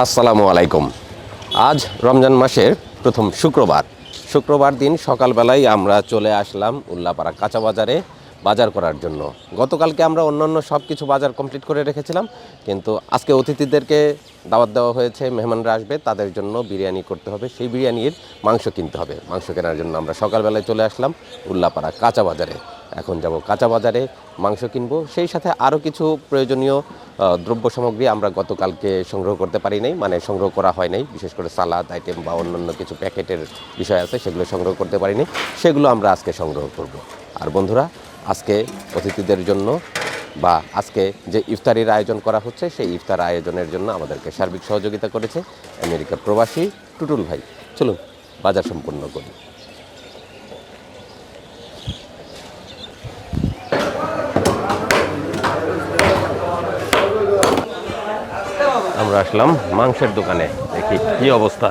আসসালামু আলাইকুম। আজ রমজান মাসের প্রথম শুক্রবার দিন সকালবেলায় আমরা চলে আসলাম উল্লাপাড়া কাঁচা বাজারে বাজার করার জন্য। গতকালকে আমরা অন্যান্য সব কিছু বাজার কমপ্লিট করে রেখেছিলাম, কিন্তু আজকে অতিথিদেরকে দাওয়াত দেওয়া হয়েছে, মেহমানরা আসবে, তাদের জন্য বিরিয়ানি করতে হবে, সেই বিরিয়ানির মাংস কিনতে হবে। মাংস কেনার জন্য আমরা সকালবেলায় চলে আসলাম উল্লাপাড়া কাঁচা বাজারে। এখন যাব কাঁচা বাজারে মাংস কিনবো, সেই সাথে আরও কিছু প্রয়োজনীয় দ্রব্য সামগ্রী আমরা গতকালকে সংগ্রহ করতে পারি নাই, মানে সংগ্রহ করা হয় নাই। বিশেষ করে সালাদ আইটেম বা অন্যান্য কিছু প্যাকেটের বিষয় আছে, সেগুলো সংগ্রহ করতে পারিনি, সেগুলো আমরা আজকে সংগ্রহ করব। আর বন্ধুরা, আজকে অতিথিদের জন্য বা আজকে যে ইফতারির আয়োজন করা হচ্ছে, সেই ইফতার আয়োজনের জন্য আমাদেরকে সার্বিক সহযোগিতা করেছে আমেরিকা প্রবাসী টুটুল ভাই। চলুন বাজার সম্পন্ন করি। আমরা আসলাম মাংসের দোকানে, দেখি কি অবস্থা।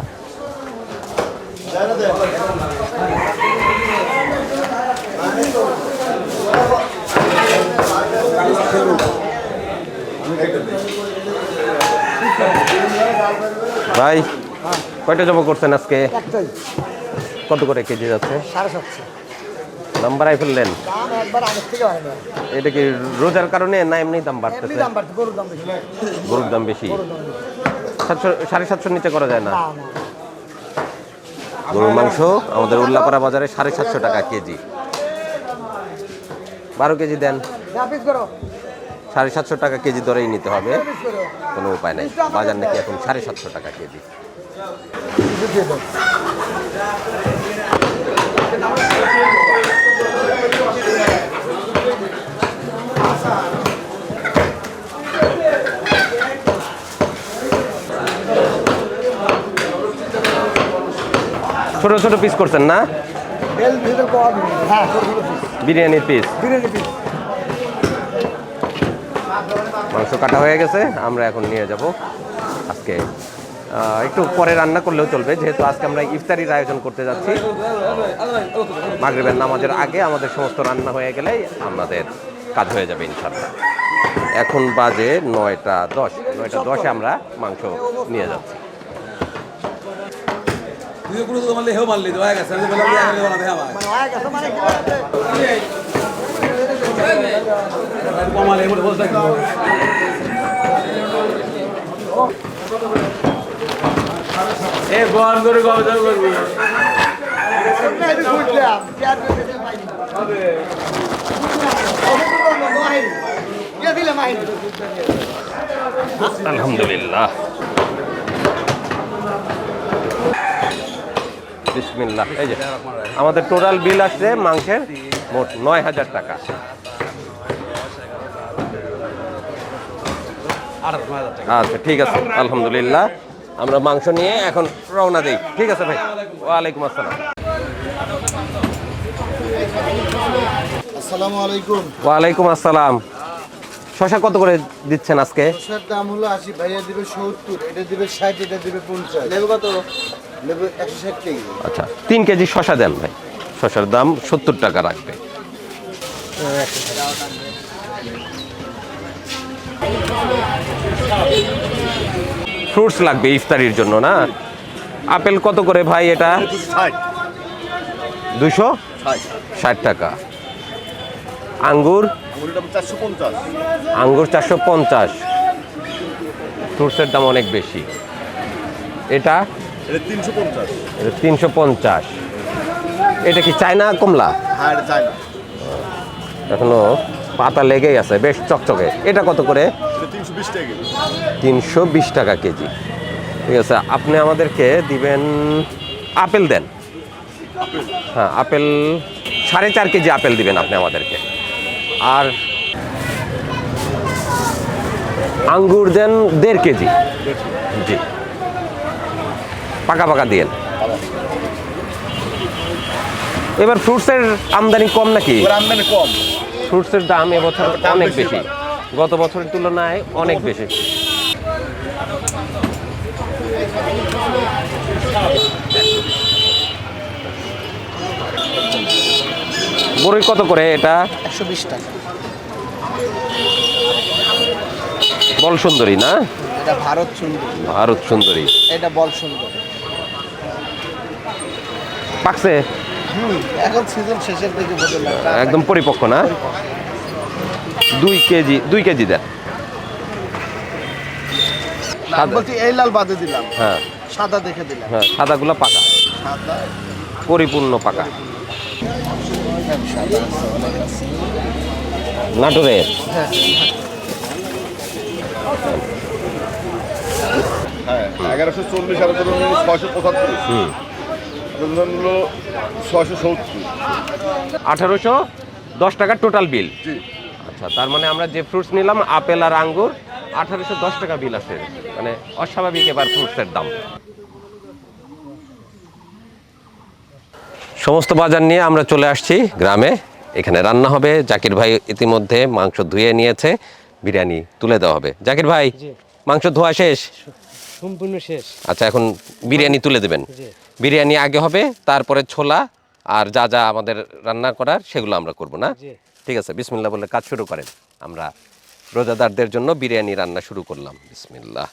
ভাই কয়টা জমা করছেন আজকে? কত করে কেজি যাচ্ছে? 750 নাম্বার আই ফেললেন? এটা কি রোজার কারণে না এমনি দাম বাড়তেছে? গরুর দাম বেশি। 750 নিচে করা যায় না? গরুর মাংস আমাদের উল্লাপাড়া বাজারে 750 টাকা কেজি। 12 কেজি দেন। 750 টাকা কেজি দরেই নিতে হবে, কোনো উপায় নাই। বাজার নাকি এখন 750 টাকা কেজি। ছোট ছোট পিস করছেন না? বিরিয়ানির পিস। মাংস কাটা হয়ে গেছে, আমরা এখন নিয়ে যাব। আজকে একটু পরে রান্না করলেও চলবে, যেহেতু আজকে আমরা ইফতারির আয়োজন করতে যাচ্ছি। মাগরিবের নামাজের আগে আমাদের সমস্ত রান্না হয়ে গেলেই আমাদের কাজ হয়ে যাবে ইনশাআল্লাহ। এখন বাজে 9:10। 9:10-এ আমরা মাংস নিয়ে যাচ্ছি। আলহামদুলিল্লাহ, বিসমিল্লাহ। এই যে আমাদের টোটাল বিল আসছে মাংসের মোট 9,000 টাকা। আচ্ছা ঠিক আছে, আলহামদুলিল্লাহ। আমরা মাংস নিয়ে এখন রওনা দিই। ঠিক আছে ভাই, ওয়ালাইকুম আসসালাম। আসসালামু আলাইকুম। ওয়ালাইকুম আসসালাম। শসা কত করে দিচ্ছেন আজকে? শসার দাম হলো 80, ভাইয়া দিবে 70, এটা দিবে 60, এটা দিবে 50। লেবু কত? লেবু 160 টাকা। আচ্ছা 3 কেজি শসা দেন ভাই। শসার দাম 70 টাকা রাখবে। ফ্রুটস লাগবে ইফতারির জন্য না? আপেল কত করে ভাই এটা? 260 টাকা। আঙ্গুর? আঙ্গুর 450। ফ্রুটসের দাম অনেক বেশি। এটা 350। এটা কি চায়না কমলা? এখনো পাতা লেগেই আছে, বেশ চকচকে। এটা কত করে? 320 টাকা কেজি। ঠিক আছে, আপনি আমাদেরকে দিবেন আপেল দেন। হ্যাঁ, আপেল 4.5 কেজি আপেল দিবেন আপনি আমাদেরকে। আর আঙ্গুর দেন 1.5 কেজি। জি, পাকা পাকা দিয়েন। এবার ফ্রুটসের আমদানি কম নাকি? আমদানি কম। ফ্রুটসের দাম এবছর অনেক বেশি, গত বছরের তুলনায় অনেক বেশি। বড়ই কত করে এটা? 120 টাকা। বল সুন্দরী না? এটা ভারত সুন্দর, ভারত সুন্দরী এটা বল সুন্দর। পাকছে এখন সিজন শেষের দিকে বোঝা লাগবে। একদম পরিপক্ক না? 2 কেজি দেন। লাল বলতে এই লাল বাদে দিলাম, হ্যাঁ সাদা দেখে দিলাম। হ্যাঁ, সাদাগুলো পাকা, সাদা পরিপূর্ণ পাকা। সাদা আছে, অনেক আছে। নাটোরের হ্যাঁ, হ্যাঁ 1140 আর 675 হুম, হলো 670। 1810 টাকা টোটাল বিল। জি আচ্ছা, তার মানে আমরা যে ফ্রুটস নিলাম আপেল আর আঙ্গুর, 1810 টাকা বিল আছে। মানে অস্বাভাবিক এবার ফ্রুটসের দাম। সমস্ত বাজার নিয়ে আমরা চলে আসছি গ্রামে। এখানে রান্না হবে। জাকির ভাই ইতিমধ্যে মাংস ধুয়ে নিয়েছে, বিরিয়ানি তুলে দেওয়া হবে। জাকির ভাই, মাংস ধোয়া শেষ? সম্পূর্ণ শেষ। আচ্ছা, এখন বিরিয়ানি তুলে দেবেন। জি। বিরিয়ানি আগে হবে, তারপরে ছোলা আর যা যা আমাদের রান্না করার সেগুলো আমরা করব না? জি। ঠিক আছে, বিসমিল্লাহ বলে কাজ শুরু করেন। আমরা রোজাদারদের জন্য বিরিয়ানি রান্না শুরু করলাম। বিসমিল্লাহ।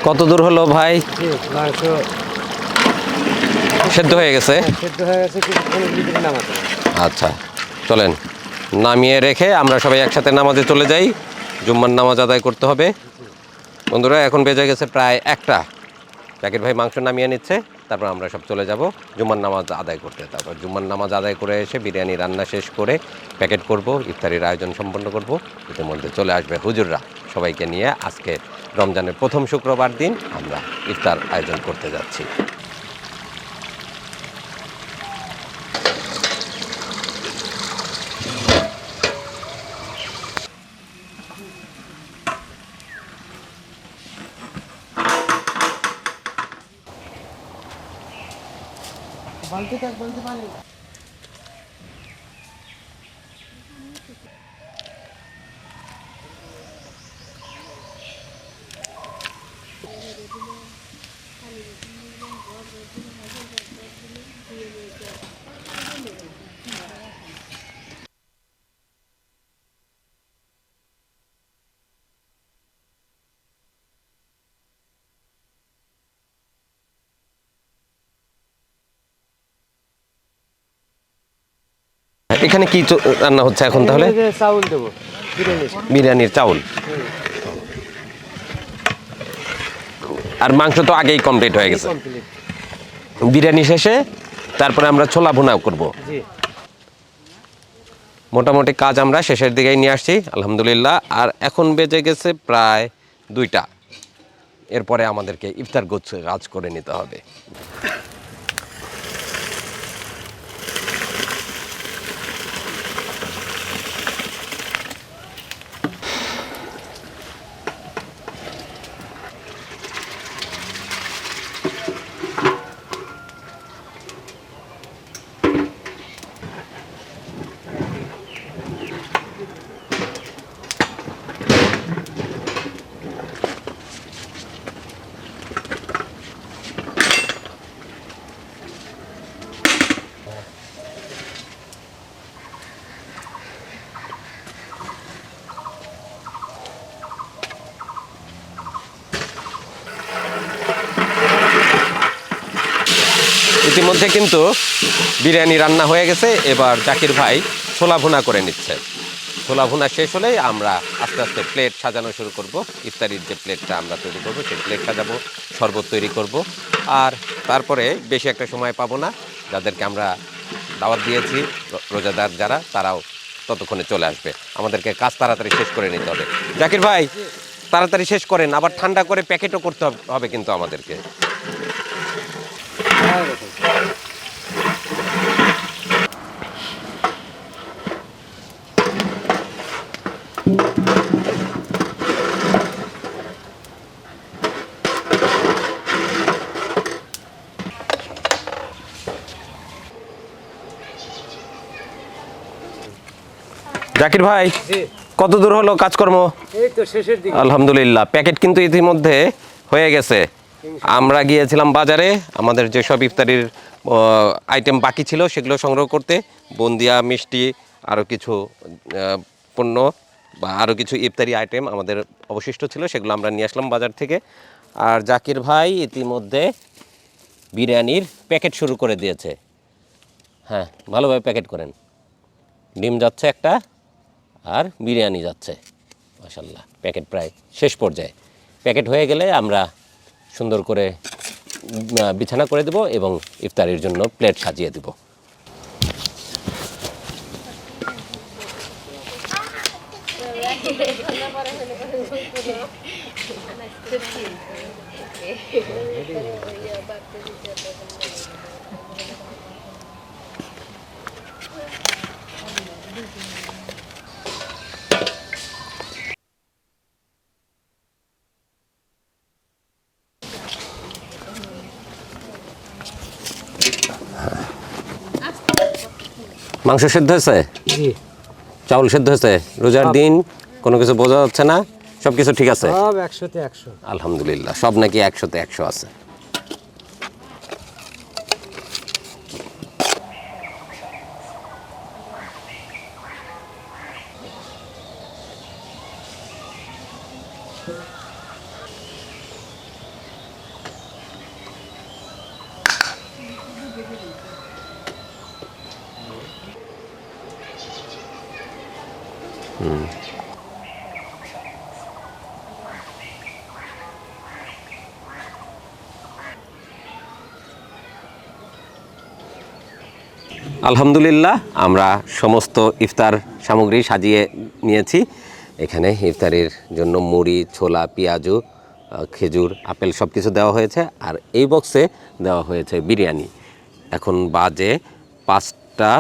কত দূর হলো ভাই? জি, মাংস সেদ্ধ হয়ে গেছে? সেদ্ধ হয়ে গেছে, কিছুক্ষণের ভিতরে নামাতে হবে। আচ্ছা, চলেন নামিয়ে রেখে আমরা সবাই একসাথে নামাজে চলে যাই। জুম্মার নামাজ আদায় করতে হবে। বন্ধুরা, এখন বেজে গেছে প্রায় 1টা। জাকির ভাই মাংস নামিয়ে নিচ্ছে, তারপর আমরা সব চলে যাব জুম্মার নামাজ আদায় করতে। তারপর জুম্মার নামাজ আদায় করে এসে বিরিয়ানি রান্না শেষ করে প্যাকেট করব, ইফতারির আয়োজন সম্পন্ন করব। ইতিমধ্যে চলে আসবে হুজুররা। সবাইকে নিয়ে আজকে রমজানের প্রথম শুক্রবার দিন আমরা ইফতার আয়োজন করতে যাচ্ছি। বালতিতে এক বালতি পানি। এখানে কি রান্না হচ্ছে এখন তাহলে? এই যে চাউল দেবো বিরিয়ানির। বিরিয়ানির চাউল। আর মাংস তো আগেই কমপ্লিট হয়ে গেছে। কমপ্লিট। বিরিয়ানি শেষে তারপরে আমরা ছোলা ভুনা করব। জি। মোটামুটি কাজ আমরা শেষের দিকেই নিয়ে আসছি আলহামদুলিল্লাহ। আর এখন বেজে গেছে প্রায় 2টা। এরপরে আমাদেরকে ইফতার কাজ করে নিতে হবে। ইতিমধ্যে কিন্তু বিরিয়ানি রান্না হয়ে গেছে। এবার জাকির ভাই ছোলা ভুনা করে নিচ্ছে। ছোলা ভুনা শেষ হলেই আমরা আস্তে আস্তে প্লেট সাজানো শুরু করব। ইফতারির যে প্লেটটা আমরা তৈরি করব সেই প্লেট সাজাবো, শরবত তৈরি করব। আর তারপরে বেশি একটা সময় পাবো না, যাদেরকে আমরা দাওয়াত দিয়েছি রোজাদার যারা, তারাও ততক্ষণে চলে আসবে। আমাদেরকে কাজ তাড়াতাড়ি শেষ করে নিতে হবে। জাকির ভাই, তাড়াতাড়ি শেষ করেন, আবার ঠান্ডা করে প্যাকেটও করতে হবে কিন্তু আমাদেরকে। জাকির ভাই, কত দূর হলো কাজকর্ম? এই তো শেষের দিকে। আলহামদুলিল্লাহ, প্যাকেট কিন্তু ইতিমধ্যে হয়ে গেছে। আমরা গিয়েছিলাম বাজারে আমাদের যেসব ইফতারির আইটেম বাকি ছিল সেগুলো সংগ্রহ করতে। বুন্দিয়া, মিষ্টি, আরও কিছু পণ্য বা আরও কিছু ইফতারি আইটেম আমাদের অবশিষ্ট ছিল, সেগুলো আমরা নিয়ে আসলাম বাজার থেকে। আর জাকির ভাই ইতিমধ্যে বিরিয়ানির প্যাকেট শুরু করে দিয়েছে। হ্যাঁ, ভালোভাবে প্যাকেট করেন। ডিম যাচ্ছে একটা, আর বিরিয়ানি যাচ্ছে। মাশাআল্লাহ, প্যাকেট প্রায় শেষ পর্যায়ে। প্যাকেট হয়ে গেলে আমরা সুন্দর করে বিছানা করে দেব এবং ইফতারির জন্য প্লেট সাজিয়ে দেব। মাংস সেদ্ধ হয়েছে? জি, চাউল সেদ্ধ হয়েছে? রোজার দিন কোনো কিছু বোঝা যাচ্ছে না, সব কিছু ঠিক আছে? সব 100-তে 100। আলহামদুলিল্লাহ, সব নাকি 100-তে 100 আছে। আলহামদুলিল্লাহ, আমরা সমস্ত ইফতার সামগ্রী সাজিয়ে নিয়েছি। এখানে ইফতারির জন্য মুড়ি, ছোলা, পেঁয়াজু, খেজুর, আপেল সব কিছু দেওয়া হয়েছে। আর এই বক্সে দেওয়া হয়েছে বিরিয়ানি। এখন বাজে 5টা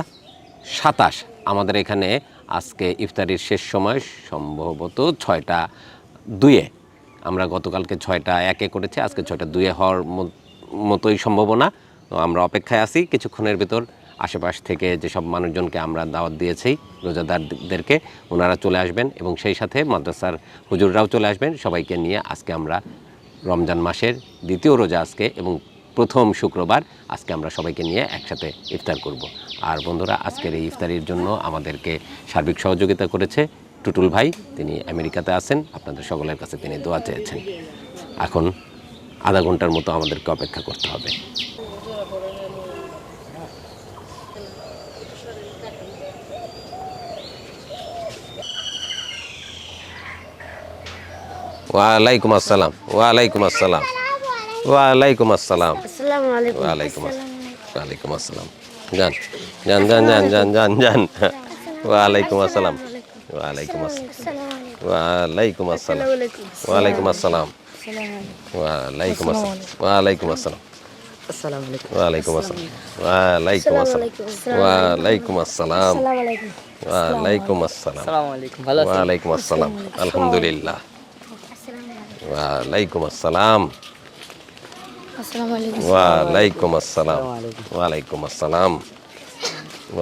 27। আমাদের এখানে আজকে ইফতারির শেষ সময় সম্ভবত 6টা 2। আমরা গতকালকে 6টা 1 করেছি, আজকে 6টা 2 হওয়ার মতোই সম্ভাবনা। তো আমরা অপেক্ষায় আছি। কিছুক্ষণের ভিতর আশেপাশ থেকে যেসব মানুষজনকে আমরা দাওয়াত দিয়েছি, রোজাদারদেরকে, ওনারা চলে আসবেন এবং সেই সাথে মাদ্রাসার হুজুররাও চলে আসবেন। সবাইকে নিয়ে আজকে আমরা রমজান মাসের দ্বিতীয় রোজা আজকে এবং প্রথম শুক্রবার, আজকে আমরা সবাইকে নিয়ে একসাথে ইফতার করব। আর বন্ধুরা, আজকের এই ইফতারির জন্য আমাদেরকে সার্বিক সহযোগিতা করেছে টুটুল ভাই। তিনি আমেরিকাতে আছেন, আপনাদের সকলের কাছে তিনি দোয়া চেয়েছেন। এখন আধা ঘন্টার মতো আমাদেরকে অপেক্ষা করতে হবে। ওয়ালাইকুম আসসালাম। ওয়ালাইকুম আসসালাম। ওয়ালাইকুম আসসালাম। আসসালামু আলাইকুম। ওয়ালাইকুম আসসালাম। ওয়ালাইকুম আসসালাম। যান যান যান যান যান যান যান। ওয়ালাইকুম আসসালাম। ওয়ালাইকুম আসসালাম। ওয়ালাইকুম আসসালাম। ওয়ালাইকুম আসসালাম। ওয়ালাইকুম আসসালাম। ওয়ালাইকুম আসসালাম। আসসালামু আলাইকুম। ওয়ালাইকুম আসসালাম। ওয়ালাইকুম আসসালাম। ওয়ালাইকুম আসসালাম। ওয়ালাইকুম আসসালাম। আসসালামু আলাইকুম। ভালো আছেন? ওয়ালাইকুম আসসালাম। আলহামদুলিল্লাহ। ওয়ালাইকুম আসসালাম। আসসালামু আলাইকুম। ওয়ালাইকুম আসসালাম। ওয়ালাইকুম আসসালাম।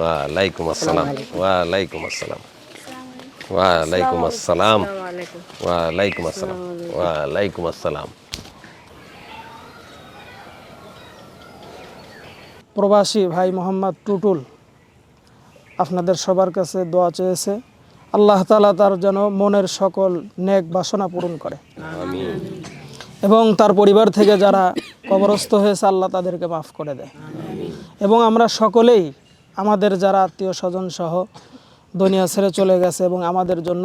ওয়ালাইকুম আসসালাম। ওয়ালাইকুম আসসালাম। ওয়ালাইকুম আসসালাম। ওয়ালাইকুম আসসালাম। ওয়ালাইকুম আসসালাম। প্রবাসী ভাই মোহাম্মদ টুটুল আপনাদের সবার কাছে দোয়া চেয়েছে, আল্লাহ তাআলা তার যেন মনের সকল নেক বাসনা পূরণ করে এবং তার পরিবার থেকে যারা কবরস্থ হয়েছে আল্লাহ তাদেরকে মাফ করে দেয়। এবং আমরা সকলেই আমাদের যারা আত্মীয় স্বজন সহ দুনিয়া ছেড়ে চলে গেছে এবং আমাদের জন্য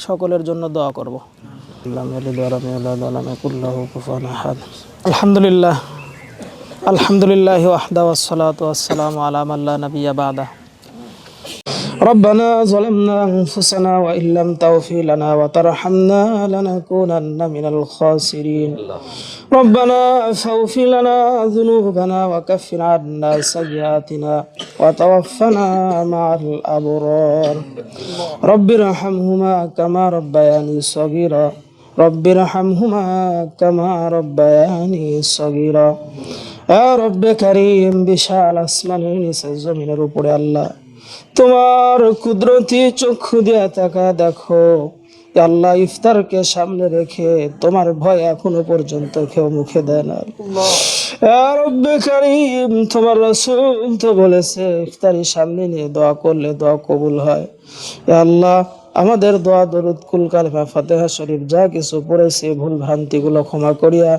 সকলের জন্য দোয়া করব। আলহামদুলিল্লাহ আলহামদুলিল্লাহি ওয়াহদা ওয়াসসালাতু ওয়াসসালামু আলা মান লা নাবিয়্যা বা'দা। ربنا ظلمنا أنفسنا وإن لم تغفر لنا وترحمنا لنكونن من الخاسرين. ربنا فاغفر لنا ذنوبنا وكفر عنا سيئاتنا وتوفنا مع الأبرار. رب ارحمهما كما ربياني صغيرا. رب ارحمهما كما ربياني صغيرا. يا رب كريم বিশাল আসমানের নিচে জমিনের উপরে আল্লাহ তোমার কুদরতি চক্ষু দিয়ে তাকা দেখো আল্লাহ, ইফতারকে সামনে রেখে তোমার ভয় এখনো পর্যন্ত কেউ মুখে দেয় না। ইয়া রব্বে কারীম, তোমার রাসূল তো বলেছে ইফতারি সামনে নিয়ে দোয়া করলে দোয়া কবুল হয়। ইয়া আল্লাহ, আমাদের দোয়া দরুদ কুল কালেমা ফাতিহা শরীফ যা কিছু পড়েছে ভুল ভ্রান্তিগুলো ক্ষমা করিয়া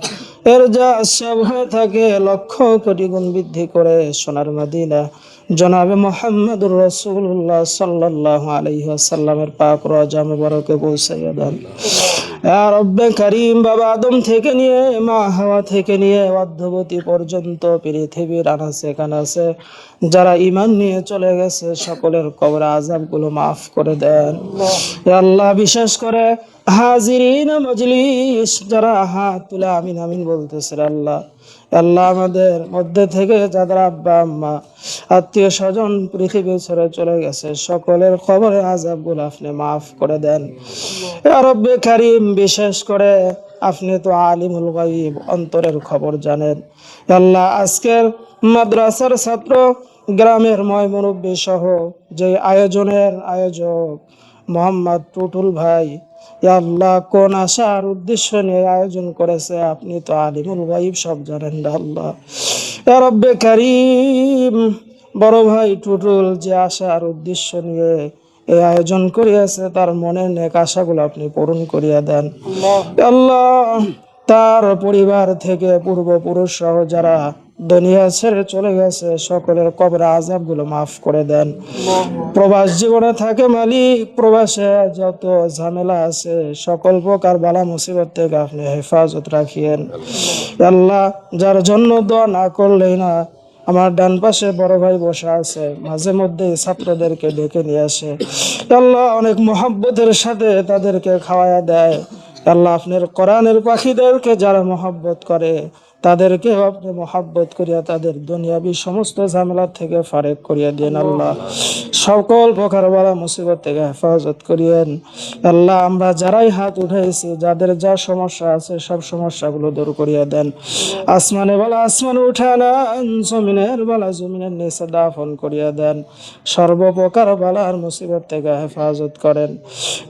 এর যা সব হয়ে থাকে লক্ষ কোটি গুণ বৃদ্ধি করে সোনার মদিনা জনাবে মুহাম্মদুর রাসূলুল্লাহ সাল্লাল্লাহু আলাইহি ওয়াসাল্লামের পাক রওজা মুবারকে পৌঁছাইয়া দেন। ইয়া রব্বে কারীম, বাবা আদম থেকে নিয়ে মা হাওয়া থেকে নিয়ে অদ্যাবধি পর্যন্ত পৃথিবীর আনাচে কানাচে যারা ঈমান নিয়ে চলে গেছে সকলের কবর আযাবগুলো মাফ করে দেন। ইয়া আল্লাহ, বিশেষ করে হাজিরিন মজলিস যারা হাত তুলে আমিন আমিন বলতেছে আল্লাহ, আল্লাহ আমাদের মধ্যে থেকে যাদের আব্বা আম্মা আত্মীয় স্বজন পৃথিবী ছেড়ে চলে গেছে সকলের কবরের আযাবগুলো আপনি মাফ করে দেন। ইয়া রব্বে কারীম, বিশেষ করে আপনি তো আলিমুল গায়ব, অন্তরের খবর জানেন। আল্লাহ, আজকের মাদ্রাসার ছাত্র গ্রামের ময় মুরব্বী সহ যে আয়োজনের আয়োজক মোহাম্মদ টুটুল ভাই, ইয়া আল্লাহ কোন আশার উদ্দেশ্য নিয়ে আয়োজন করেছে আপনি তো আলিমুল গায়ব সব জানেন আল্লাহ। ইয়া রব্বে কারীম, বড় ভাই টুটুল যে আশার উদ্দেশ্য নিয়ে এই আয়োজন করিয়াছে তার মনের নেক আশাগুলো আপনি পূরণ করিয়া দেন আল্লাহ। তার পরিবার থেকে পূর্বপুরুষ সহ যারা দুনিয়া ছেড়ে চলে গেছে সকলের কবর আযাবগুলো মাফ করে দেন। প্রবাস জীবনে থাকে মালিক, প্রবাসে যত ঝামেলা আছে সকল প্রকার বালা মুসিবত থেকে আপনি হেফাজত রাখিয়েন আল্লাহ। যার জন্য দোয়া না করলেই না, আমার ডান পাশে বড় ভাই বসে আছে, মাঝে মধ্যে ছাত্রদেরকে ডেকে নিয়ে আসে আল্লাহ, অনেক মহব্বতের সাথে তাদেরকে খাওয়ায়া দেয় আল্লাহ। আপনার কোরআনের পাখিদেরকে যারা মহব্বত করে তাদেরকে আপনি মহব্বত করিয়া তাদের দুনিয়াবি সমস্ত ঝামেলা থেকে ফারেক করিয়া দেন আল্লাহ। সকল প্রকার বালা মুসিবত থেকে হেফাজত করিয়েন আল্লাহ। আমরা যারাই হাত উঠাইছি যাদের যা সমস্যা আছে সব সমস্যাগুলো দূর করিয়া দেন। আসমানে বালা আসমানে উঠান, জমিনের বালা জমিনের নিচে দাফন করিয়া দেন। সর্বপ্রকার বালার মুসিবত থেকে হেফাজত করেন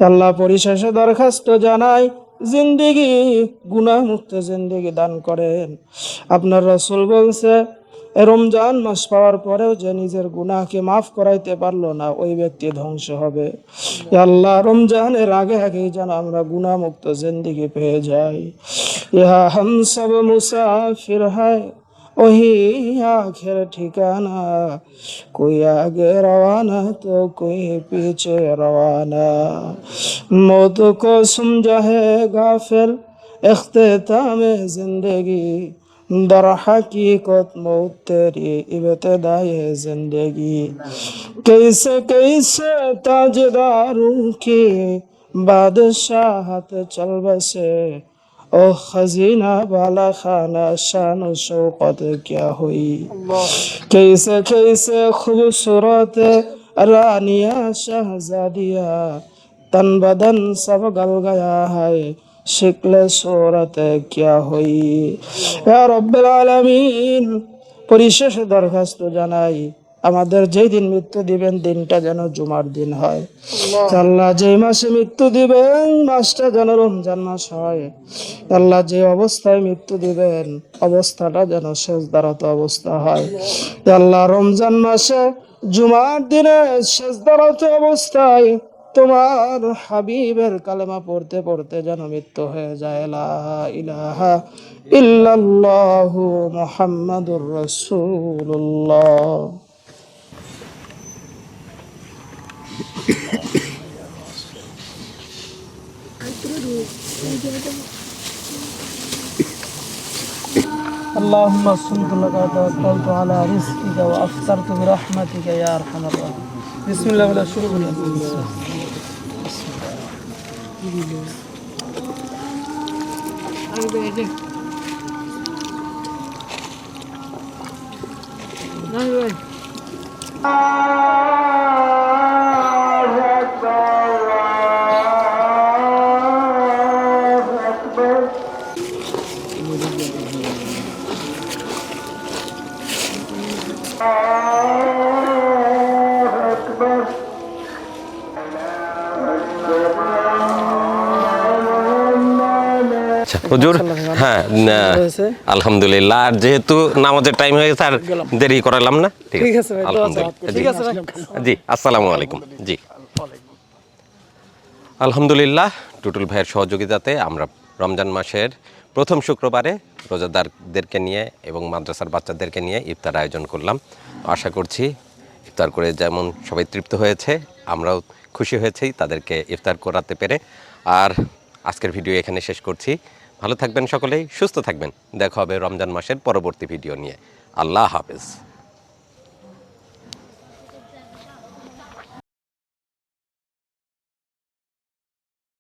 আল্লাহ। পরিশেষে দরখাস্ত জানাই জিন্দেগি গুনাহ মুক্ত জিন্দেগি দান করেন। আপনার রাসূল বলছে রমজান মাস পাওয়ার পরেও যে নিজের গুনাহকে মাফ করাইতে পারলো না ওই ব্যক্তি ধ্বংস হবে। আল্লাহ, রমজানের আগে আগেই যেন আমরা গুনাহ মুক্ত জিন্দেগি পেয়ে যাই। ইহা হাম সব মুসাফির হ্যায় वही आखिर ठिकाना, कोई आगे रवाना तो कोई पीछे रवाना। मौत को समझा है गाफिल इख्तिताम जिंदगी, दर हकीकत मौत तेरी इब्तिदाए जिंदगी। कैसे कैसे ताजदारों की बादशाहत चल बसे, ओ खजीना वाला खाना शान शौकत क्या हुई। कैसे कैसे खूबसूरत रानिया शहजादिया, तन बदन सब गल गया है शिक्ल सूरत क्या हुई। या रब्बुल आलामीन, পরিশেষে দরখাস্ত জানাই আমাদের যেই দিন মৃত্যু দিবেন দিনটা যেন জুমার দিন হয় আল্লাহ। যেই মাসে মৃত্যু দিবেন মাসটা যেন রমজান মাস হয় আল্লাহ। যে অবস্থায় মৃত্যু দিবেন অবস্থাটা যেন সেজদারত অবস্থা হয় আল্লাহ। রমজান মাসে জুমার দিনে সেজদারত অবস্থায় তোমার হাবিবের কালেমা পড়তে পড়তে যেন মৃত্যু হয়ে যায়। লা ইলাহা ইল্লাল্লাহু মুহাম্মাদুর রাসূলুল্লাহ। اللهم صلِّ لك توكلت على رزقك وافطرت برحمتك يا ارحم الراحمين بسم الله ولا শুরু করি আচ্ছা হুজুর, হ্যাঁ আলহামদুলিল্লাহ। আর যেহেতু নামাজের টাইম হয়ে গেছে আর দেরি করালাম না, ঠিক আছে ভাই, আলহামদুলিল্লাহ। ঠিক আছে ভাই জি, আসসালামু আলাইকুম। জি, আলহামদুলিল্লাহ। টুটুল ভাইয়ের সহযোগিতাতে আমরা রমজান মাসের প্রথম শুক্রবারে রোজাদারদেরকে নিয়ে এবং মাদ্রাসার বাচ্চাদেরকে নিয়ে ইফতার আয়োজন করলাম। আশা করছি ইফতার করে যেমন সবাই তৃপ্ত হয়েছে, আমরাও খুশি হয়েছি তাদেরকে ইফতার করাতে পেরে। আর আজকের ভিডিও এখানে শেষ করছি। ভালো থাকবেন সকলেই, সুস্থ থাকবেন। দেখা হবে রমজান মাসের পরবর্তী ভিডিও নিয়ে। আল্লাহ হাফেজ।